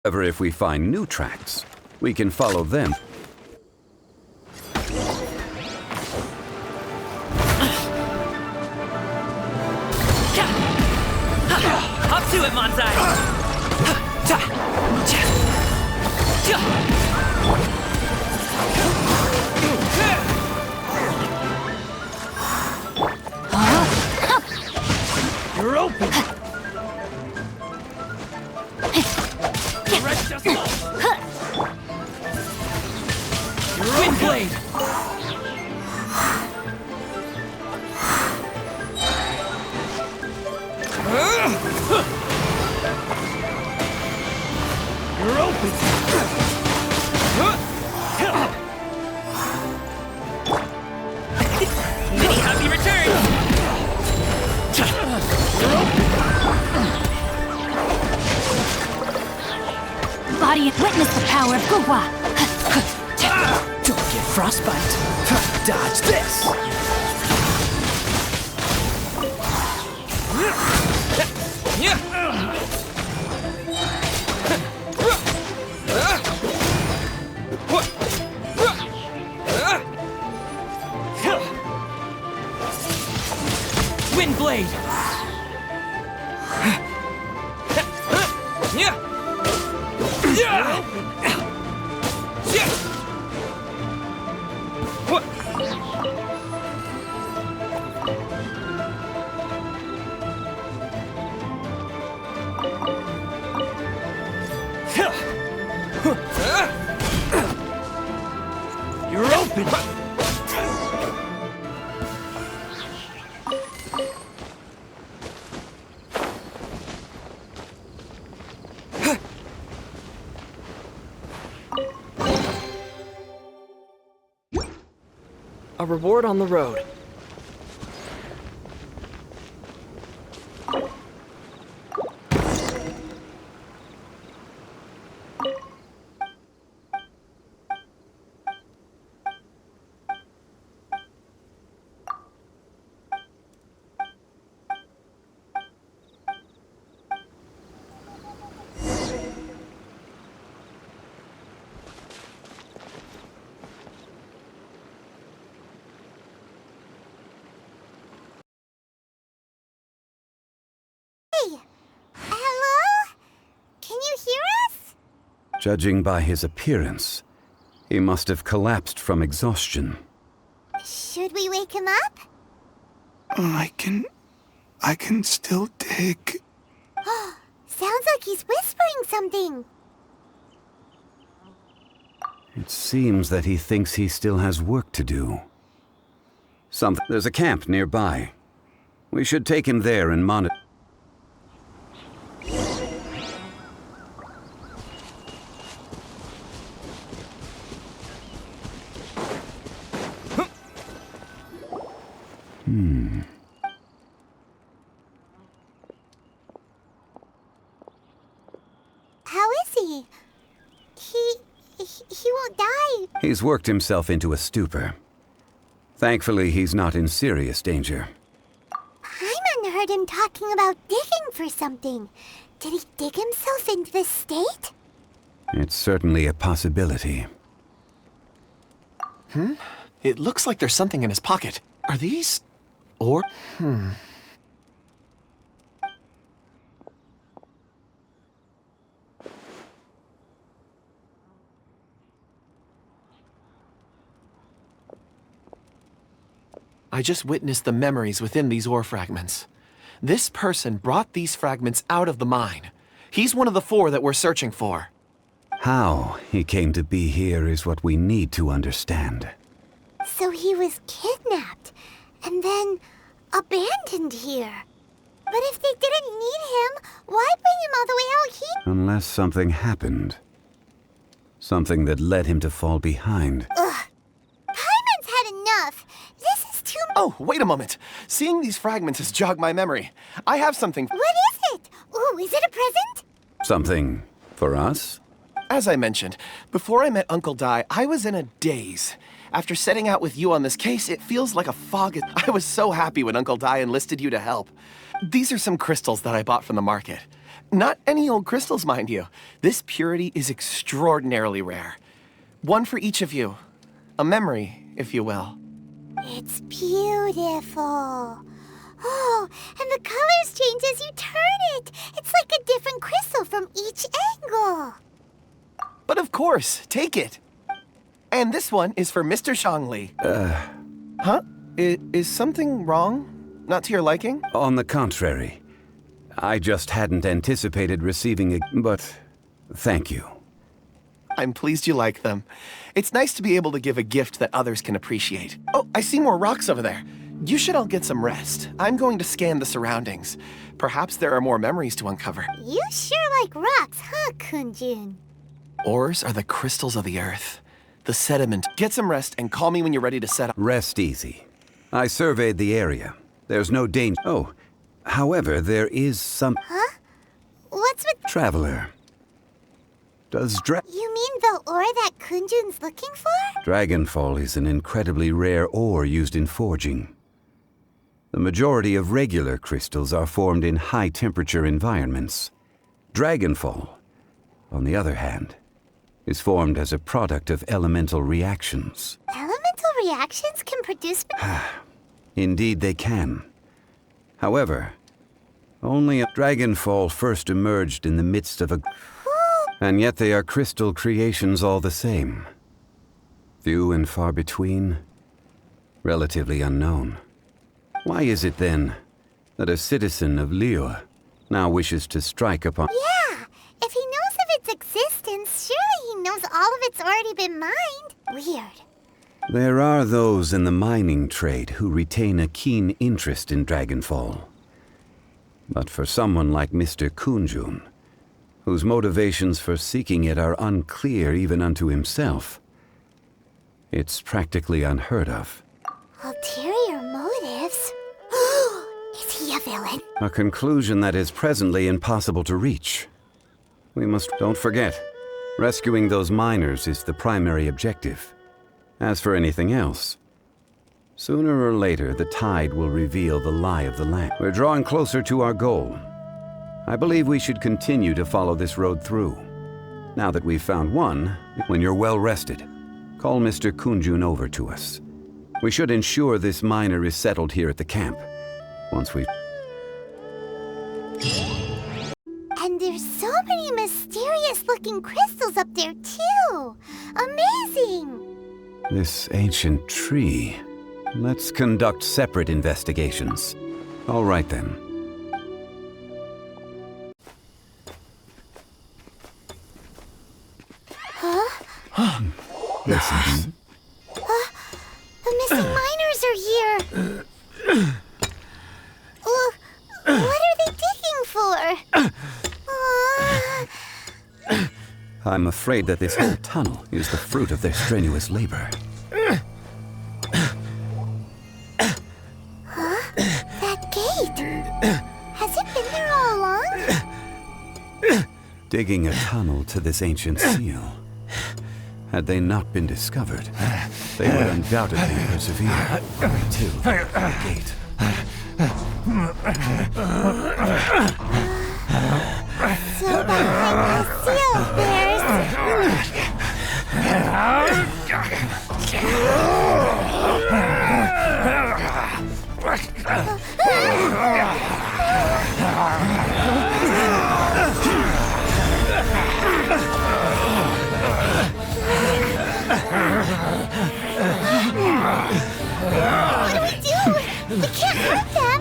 However, if we find new tracks, we can follow them. Up to it, Manzai! You're open! Direct us all! You're Wind Blade! You're open! Many happy returns! You're open! Body, witness the power of Gugwa! Don't get frostbite! Dodge this! Wind Blade! You're open! A reward on the road. Hello? Can you hear us? Judging by his appearance, he must have collapsed from exhaustion. Should we wake him up? I can still dig. Sounds like he's whispering something. It seems that he thinks he still has work to do. There's a camp nearby. We should take him there and monitor. How is he? He won't die. He's worked himself into a stupor. Thankfully, he's not in serious danger. Paimon heard him talking about digging for something. Did he dig himself into this state? It's certainly a possibility. It looks like there's something in his pocket. Are these... or... I just witnessed the memories within these ore fragments. This person brought these fragments out of the mine. He's one of the 4 that we're searching for. How he came to be here is what we need to understand. So he was kidnapped and then abandoned here. But if they didn't need him, why bring him all the way out here? Unless something happened. Something that led him to fall behind. Ugh. Paimon's had enough. This is too... Oh, wait a moment. Seeing these fragments has jogged my memory. I have something... What is it? Ooh, is it a present? Something for us? As I mentioned, before I met Uncle Dai, I was in a daze. After setting out with you on this case, it feels like a fog. I was so happy when Uncle Dai enlisted you to help. These are some crystals that I bought from the market. Not any old crystals, mind you. This purity is extraordinarily rare. One for each of you. A memory, if you will. It's beautiful. Oh, and the colors change as you turn it. It's like a different crystal from each angle. But of course, take it. And this one is for Mr. Shangli. Huh? Is something wrong? Not to your liking? On the contrary. I just hadn't anticipated receiving a... But thank you. I'm pleased you like them. It's nice to be able to give a gift that others can appreciate. Oh, I see more rocks over there. You should all get some rest. I'm going to scan the surroundings. Perhaps there are more memories to uncover. You sure like rocks, huh, Kunjun? Ores are the crystals of the earth. The sediment. Get some rest and call me when you're ready to set up. Rest easy. I surveyed the area. There's no danger. Oh, however, there is some... Huh? What's with... Traveler. Does You mean the ore that Kunjun's looking for? Dragonfall is an incredibly rare ore used in forging. The majority of regular crystals are formed in high-temperature environments. Dragonfall, on the other hand, is formed as a product of elemental reactions. Elemental reactions can produce... Indeed they can. However, only a Dragonfall first emerged in the midst of a... And yet they are crystal creations all the same. Few and far between, relatively unknown. Why is it then that a citizen of Liyue now wishes to strike upon... Yeah, if he knows of its existence, surely he knows all of it's already been mined. Weird. There are those in the mining trade who retain a keen interest in Dragonfall. But for someone like Mr. Kunjun, whose motivations for seeking it are unclear even unto himself, it's practically unheard of. Ulterior motives? Is he a villain? A conclusion that is presently impossible to reach. We must... Don't forget, rescuing those miners is the primary objective. As for anything else, sooner or later the tide will reveal the lie of the land. We're drawing closer to our goal. I believe we should continue to follow this road through. Now that we've found one, when you're well rested, call Mr. Kunjun over to us. We should ensure this miner is settled here at the camp. Once we've... And there's so many mysterious-looking crystals up there, too! Amazing! This ancient tree... Let's conduct separate investigations. All right then. Listen. The missing miners are here! What are they digging for? I'm afraid that this whole tunnel is the fruit of their strenuous labor. That gate! Has it been there all along? Digging a tunnel to this ancient seal. Had they not been discovered, they would undoubtedly persevere to the gate. So behind the seal, there's... What do we do? We can't hurt them!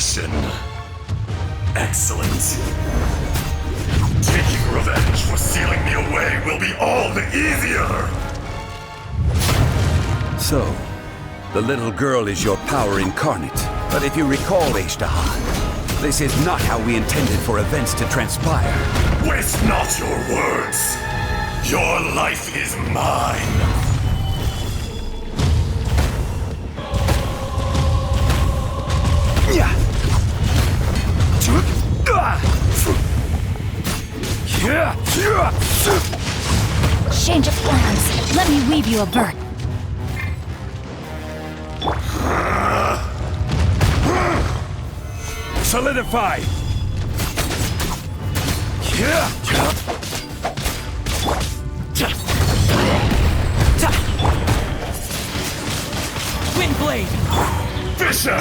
Destruction. Excellent. Taking revenge for sealing me away will be all the easier! So, the little girl is your power incarnate. But if you recall, Ishtahan, this is not how we intended for events to transpire. Waste not your words! Your life is mine! Change of plans. Let me weave you a vert. Solidify! Wind blade! Fisher!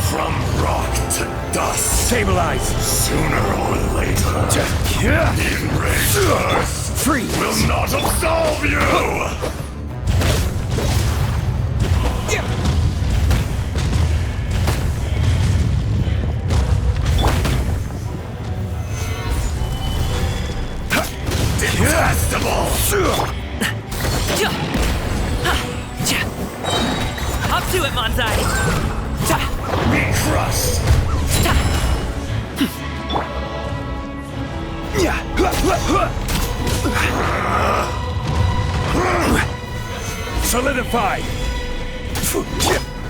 From rock to dust. Stabilize! Sooner or later, the enraged earth Freeze! will not absolve you! Detestable! Up to it, Manzai! Be crushed! Solidify!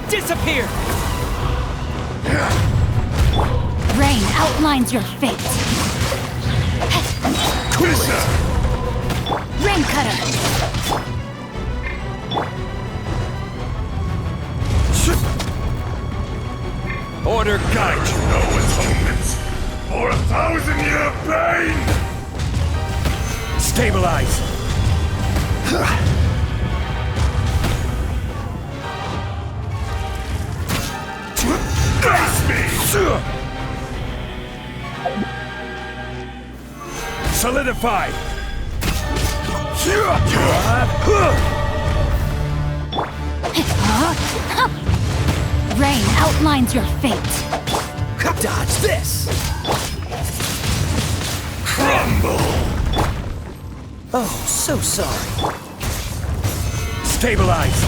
Disappear! Rain outlines your fate. Fisher! Rain cutter. Order guide you! No atonement for 1,000-year pain! Stabilize! Face me! Solidify! Rain outlines your fate. Dodge this! Crumble! Oh, so sorry. Stabilize!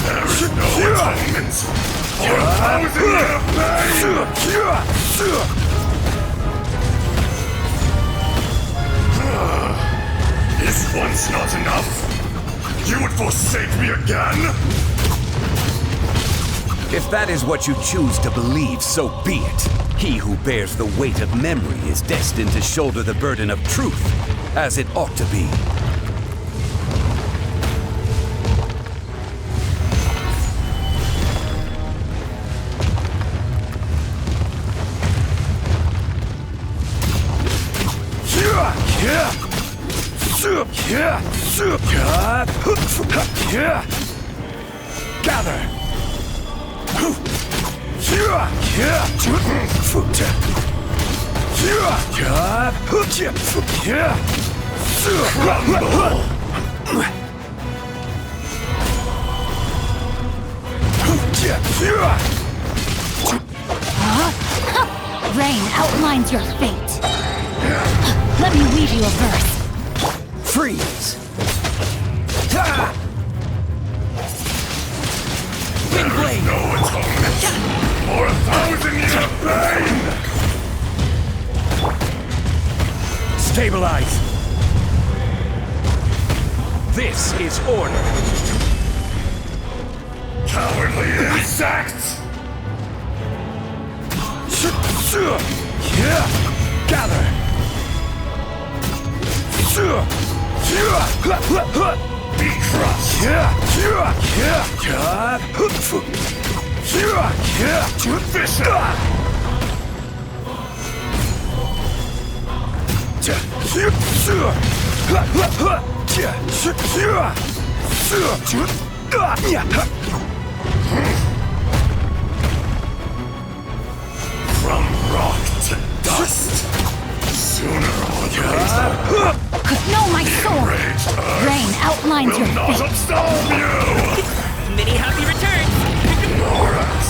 There is no atonement for 1,000-year pain! Is once not enough? You would forsake me again? If that is what you choose to believe, so be it. He who bears the weight of memory is destined to shoulder the burden of truth, as it ought to be. Gather! Rain outlines your fate. Let me weave you a verse. Freeze! Wind blade! No atonement for 1,000-year pain! Stabilize! This is order! Cowardly insects! Gather! Be crushed! From rock to dust! Sooner or later, No, my sword! enraged Earth Rain outlines your will not fate. absolve you! Many happy returns! Lorax,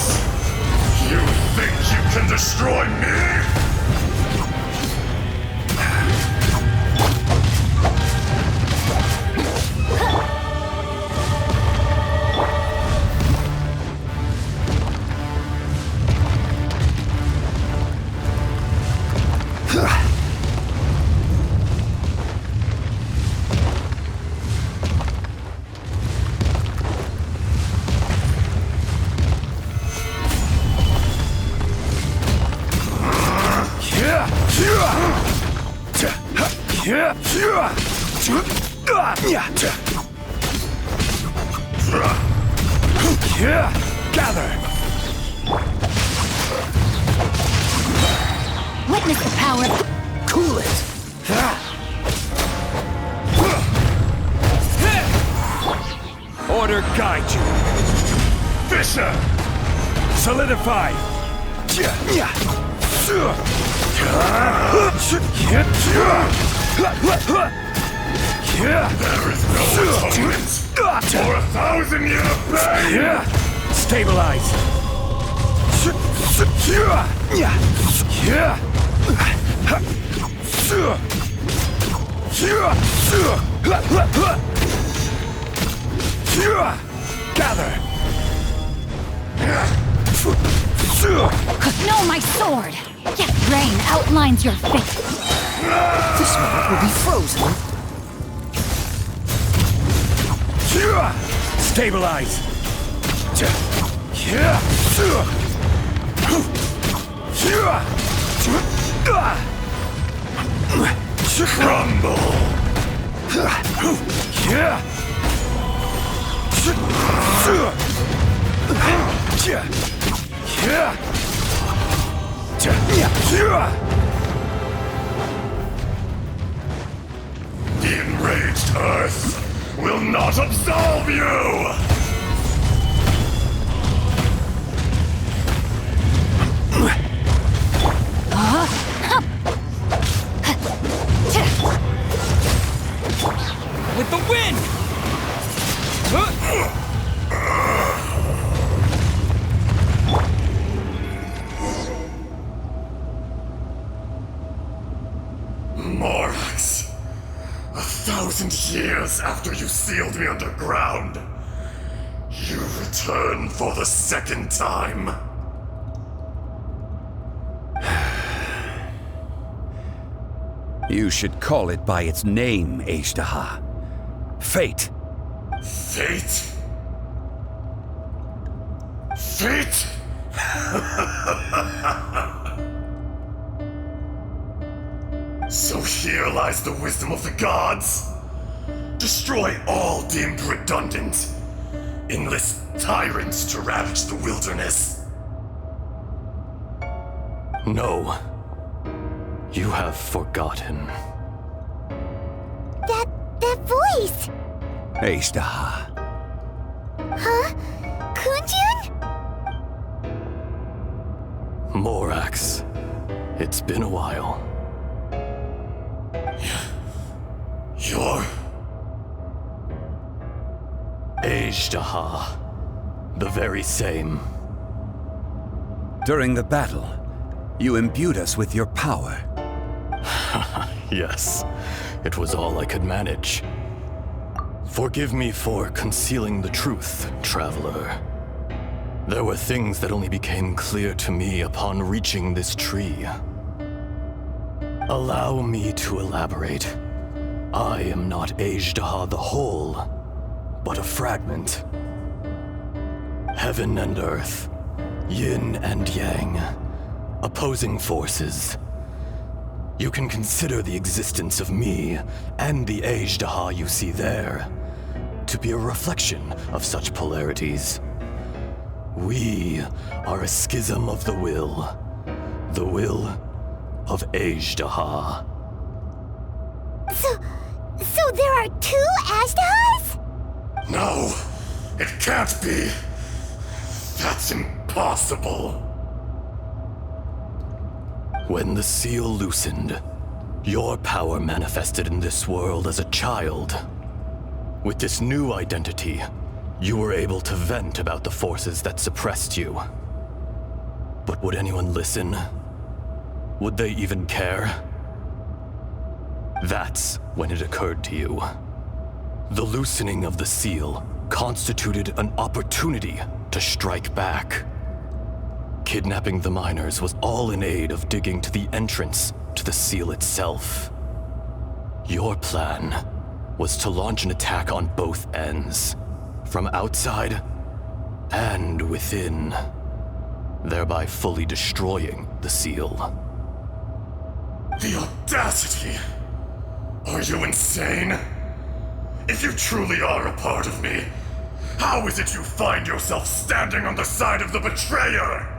you think you can destroy me? Gather! Witness the power of... Cool it! Order guide you. Fisher! Solidify. There is no atonement for 1,000-year pain! Stabilize. Gather. No, my sword! Rain outlines your fate. This moment will be frozen. Stabilize. Crumble! The enraged Earth will not absolve you! With the wind! Morax, 1,000 years after you sealed me underground, you return for the second time. You should call it by its name, Ashtaha. Fate. Fate? Fate? So here lies the wisdom of the gods. Destroy all deemed redundant. Enlist tyrants to ravage the wilderness. No. You have forgotten. That voice! Ashtaha. Huh? Kunjun? Morax. It's been a while. You're... Ashtaha. The very same. During the battle, you imbued us with your power. Yes, it was all I could manage. Forgive me for concealing the truth, traveler. There were things that only became clear to me upon reaching this tree. Allow me to elaborate. I am not Ashtaha the whole, but a fragment. Heaven and earth, yin and yang, opposing forces, You can consider the existence of me and the Ajdaha you see there to be a reflection of such polarities. We are a schism of the will of Ajdaha. So there are two Ashdahs? No, it can't be. That's impossible. When the seal loosened, your power manifested in this world as a child. With this new identity, you were able to vent about the forces that suppressed you. But would anyone listen? Would they even care? That's when it occurred to you. The loosening of the seal constituted an opportunity to strike back. Kidnapping the miners was all in aid of digging to the entrance to the seal itself. Your plan was to launch an attack on both ends, from outside and within, thereby fully destroying the seal. The audacity! Are you insane? If you truly are a part of me, how is it you find yourself standing on the side of the betrayer?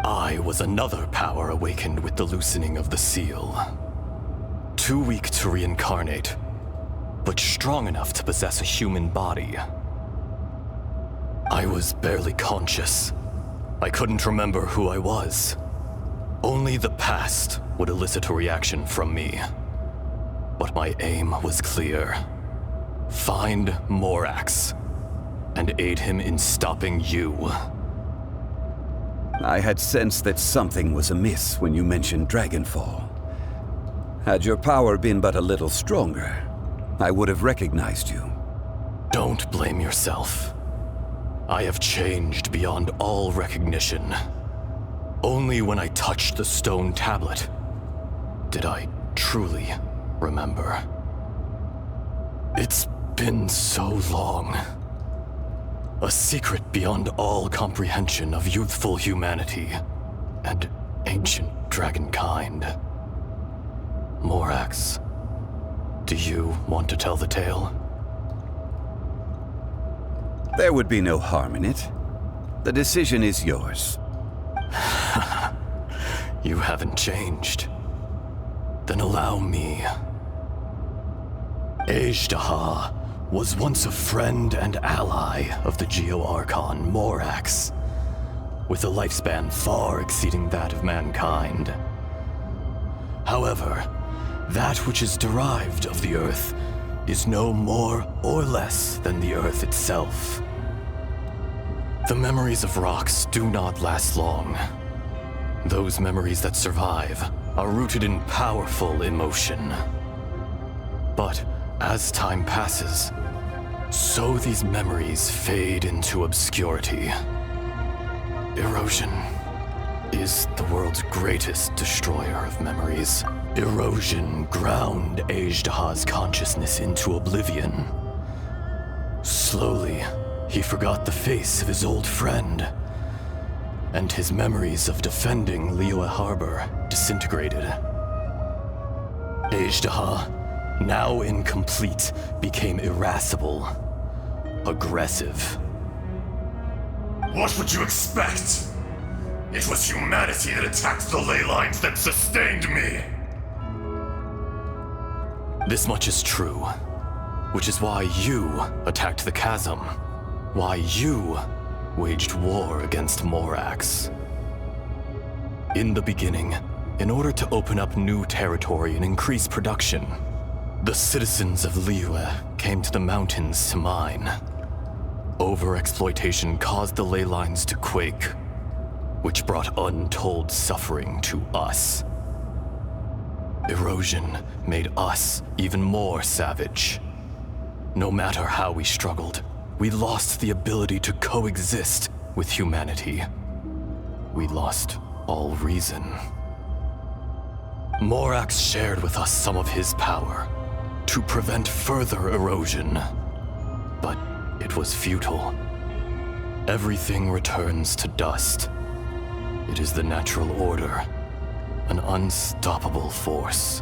I was another power awakened with the loosening of the seal. Too weak to reincarnate, but strong enough to possess a human body. I was barely conscious. I couldn't remember who I was. Only the past would elicit a reaction from me. But my aim was clear. Find Morax and aid him in stopping you. I had sensed that something was amiss when you mentioned Dragonfall. Had your power been but a little stronger, I would have recognized you. Don't blame yourself. I have changed beyond all recognition. Only when I touched the stone tablet did I truly remember. It's been so long. A secret beyond all comprehension of youthful humanity and ancient dragonkind. Morax, do you want to tell the tale? There would be no harm in it. The decision is yours. You haven't changed. Then allow me. Ajdaha was once a friend and ally of the Geo-Archon Morax, with a lifespan far exceeding that of mankind. However, that which is derived of the Earth is no more or less than the Earth itself. The memories of rocks do not last long. Those memories that survive are rooted in powerful emotion. But as time passes, so these memories fade into obscurity. Erosion is the world's greatest destroyer of memories. Erosion ground Ajdaha's consciousness into oblivion. Slowly, he forgot the face of his old friend, and his memories of defending Liyue Harbor disintegrated. Ajdaha, now incomplete, became irascible, aggressive. What would you expect? It was humanity that attacked the ley lines that sustained me. This much is true, which is why you attacked the chasm, why you waged war against Morax. In the beginning, in order to open up new territory and increase production, the citizens of Liyue came to the mountains to mine. Overexploitation caused the ley lines to quake, which brought untold suffering to us. Erosion made us even more savage. No matter how we struggled, we lost the ability to coexist with humanity. We lost all reason. Morax shared with us some of his power to prevent further erosion, but it was futile. Everything returns to dust. It is the natural order, an unstoppable force.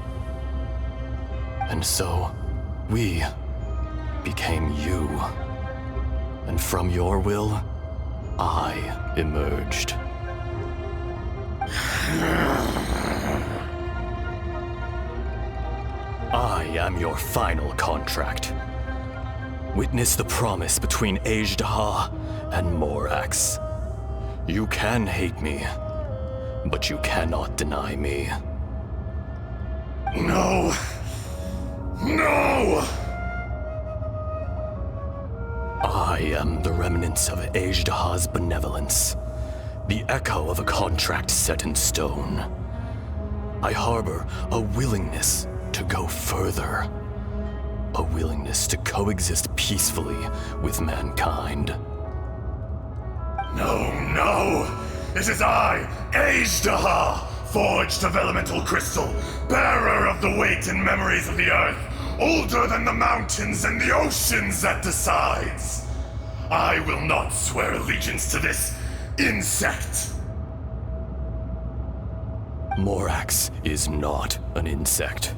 And so, we became you. And from your will, I emerged. I am your final contract. Witness the promise between Ajdaha and Morax. You can hate me, but you cannot deny me. No! No! I am the remnants of Ajdaha's benevolence, the echo of a contract set in stone. I harbor a willingness to go further, a willingness to coexist peacefully with mankind. No, no! It is I, Ajdaha, forged of elemental crystal, bearer of the weight and memories of the earth, older than the mountains and the oceans that decides. I will not swear allegiance to this insect. Morax is not an insect.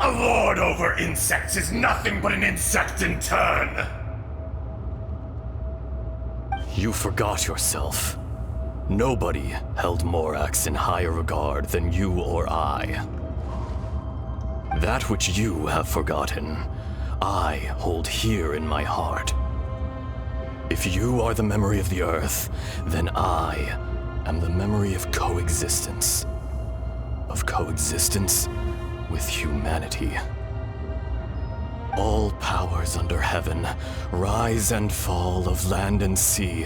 A lord over insects is nothing but an insect in turn. You forgot yourself. Nobody held Morax in higher regard than you or I. That which you have forgotten, I hold here in my heart. If you are the memory of the Earth, then I am the memory of coexistence. Of coexistence with humanity. All powers under heaven, rise and fall of land and sea.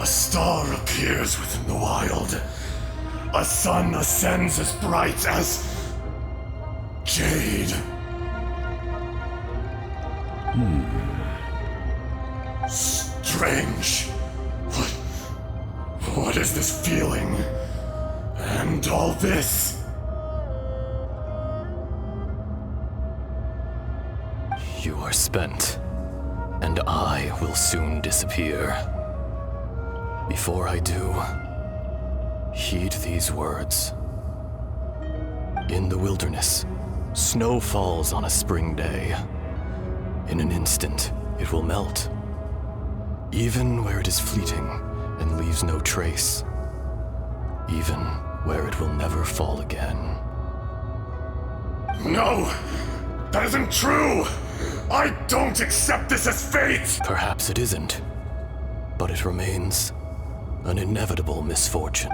A star appears within the wild. A sun ascends as bright as jade. Strange. What is this feeling? And all this? You are spent, and I will soon disappear. Before I do, heed these words. In the wilderness, snow falls on a spring day. In an instant, it will melt. Even where it is fleeting and leaves no trace. Even where it will never fall again. No! That isn't true! I don't accept this as fate! Perhaps it isn't, but it remains an inevitable misfortune.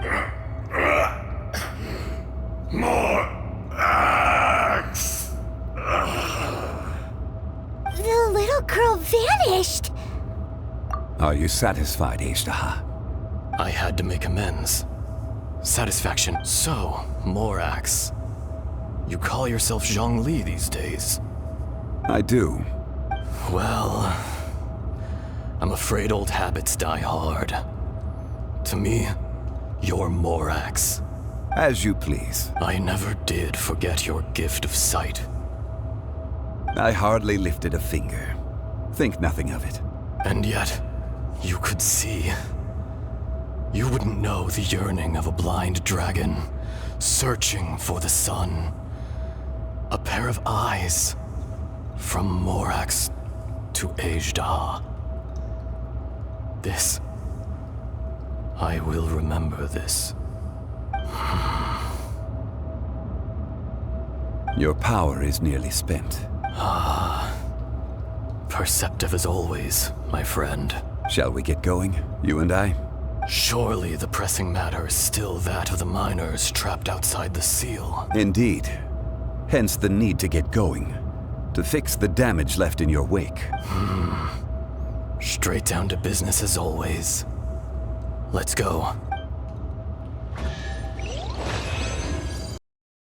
More axe! The little girl vanished! Are you satisfied, Ajdaha? I had to make amends. Satisfaction. So, Morax. You call yourself Zhongli these days. I do. Well, I'm afraid old habits die hard. To me, you're Morax. As you please. I never did forget your gift of sight. I hardly lifted a finger. Think nothing of it. And yet, you could see. You wouldn't know the yearning of a blind dragon, searching for the sun. A pair of eyes, from Morax to Ajdaha. This, I will remember this. Your power is nearly spent. Perceptive as always, my friend. Shall we get going, you and I? Surely the pressing matter is still that of the miners trapped outside the seal. Indeed. Hence the need to get going. To fix the damage left in your wake. Straight down to business as always. Let's go.